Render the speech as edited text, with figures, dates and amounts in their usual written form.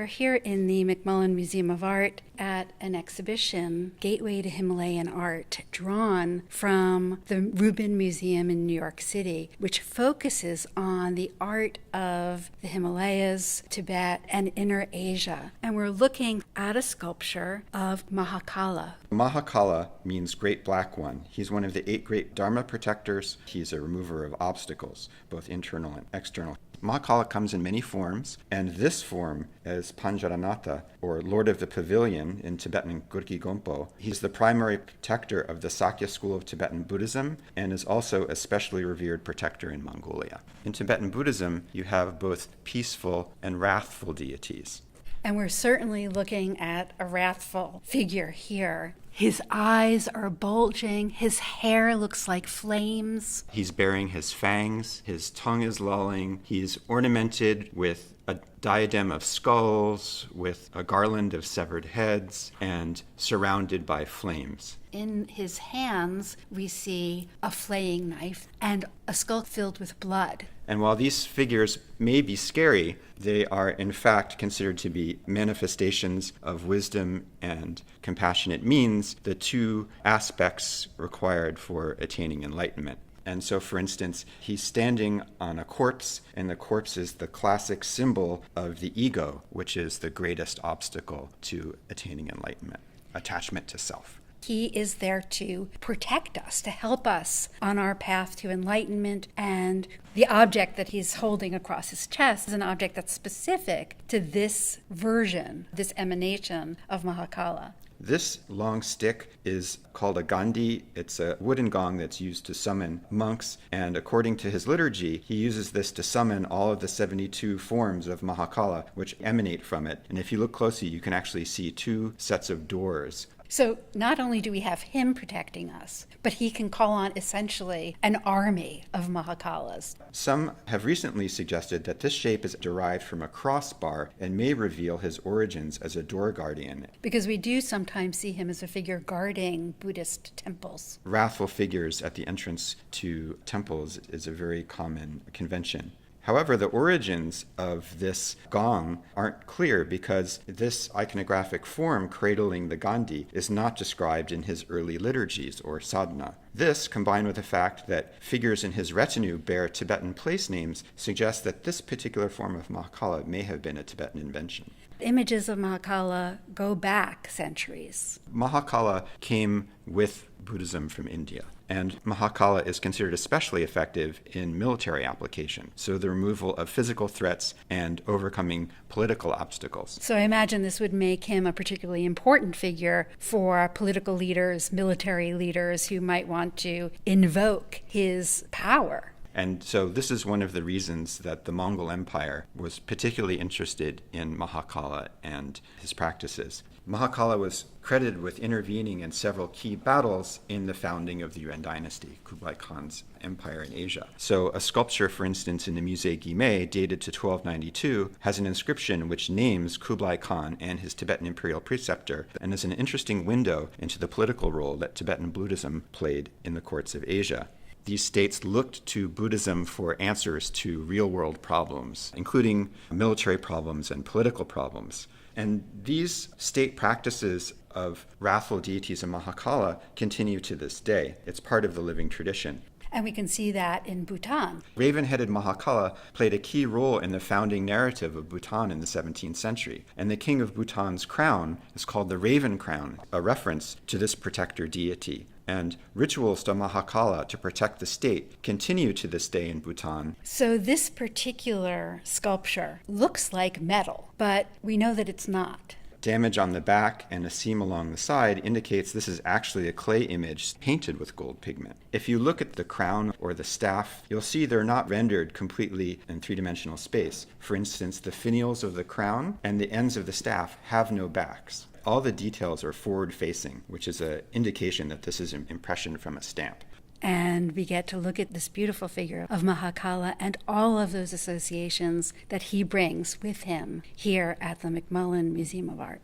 We're here in the Macmillan Museum of Art at an exhibition, Gateway to Himalayan Art, drawn from the Rubin Museum in New York City, which focuses on the art of the Himalayas, Tibet, and Inner Asia. And we're looking at a sculpture of Mahakala. Mahakala means Great Black One. He's one of the 8 great dharma protectors. He's a remover of obstacles, both internal and external. Mahakala comes in many forms, and this form is Panjaranatha, or Lord of the Pavilion in Tibetan Gurki Gompo. He's the primary protector of the Sakya school of Tibetan Buddhism and is also a specially revered protector in Mongolia. In Tibetan Buddhism, you have both peaceful and wrathful deities. And we're certainly looking at a wrathful figure here. His eyes are bulging, his hair looks like flames. He's bearing his fangs, his tongue is lolling, he's ornamented with a diadem of skulls, with a garland of severed heads, and surrounded by flames. In his hands, we see a flaying knife and a skull filled with blood. And while these figures may be scary, they are in fact considered to be manifestations of wisdom and compassionate means, the 2 aspects required for attaining enlightenment. And so, for instance, he's standing on a corpse, and the corpse is the classic symbol of the ego, which is the greatest obstacle to attaining enlightenment, attachment to self. He is there to protect us, to help us on our path to enlightenment, and the object that he's holding across his chest is an object that's specific to this version, this emanation of Mahakala. This long stick is called a gandhi. It's a wooden gong that's used to summon monks, and according to his liturgy, he uses this to summon all of the 72 forms of Mahakala, which emanate from it. And if you look closely, you can actually see 2 sets of doors. So not only do we have him protecting us, but he can call on essentially an army of Mahakalas. Some have recently suggested that this shape is derived from a crossbar and may reveal his origins as a door guardian. Because we do sometimes see him as a figure guarding Buddhist temples. Wrathful figures at the entrance to temples is a very common convention. However, the origins of this gong aren't clear because this iconographic form cradling the Gandhi is not described in his early liturgies or sadhana. This, combined with the fact that figures in his retinue bear Tibetan place names, suggests that this particular form of Mahakala may have been a Tibetan invention. Images of Mahakala go back centuries. Mahakala came with Buddhism from India. And Mahakala is considered especially effective in military application, so the removal of physical threats and overcoming political obstacles. So I imagine this would make him a particularly important figure for political leaders, military leaders who might want to invoke his power. And so this is one of the reasons that the Mongol Empire was particularly interested in Mahakala and his practices. Mahakala was credited with intervening in several key battles in the founding of the Yuan dynasty, Kublai Khan's empire in Asia. So a sculpture, for instance, in the Musée Guimet, dated to 1292, has an inscription which names Kublai Khan and his Tibetan imperial preceptor, and is an interesting window into the political role that Tibetan Buddhism played in the courts of Asia. These states looked to Buddhism for answers to real-world problems, including military problems and political problems. And these state practices of wrathful deities and Mahakala continue to this day. It's part of the living tradition. And we can see that in Bhutan. Raven-headed Mahakala played a key role in the founding narrative of Bhutan in the 17th century. And the king of Bhutan's crown is called the Raven Crown, a reference to this protector deity. And rituals to Mahakala to protect the state continue to this day in Bhutan. So this particular sculpture looks like metal, but we know that it's not. Damage on the back and a seam along the side indicates this is actually a clay image painted with gold pigment. If you look at the crown or the staff, you'll see they're not rendered completely in 3-dimensional space. For instance, the finials of the crown and the ends of the staff have no backs. All the details are forward-facing, which is an indication that this is an impression from a stamp. And we get to look at this beautiful figure of Mahakala and all of those associations that he brings with him here at the Macmillan Museum of Art.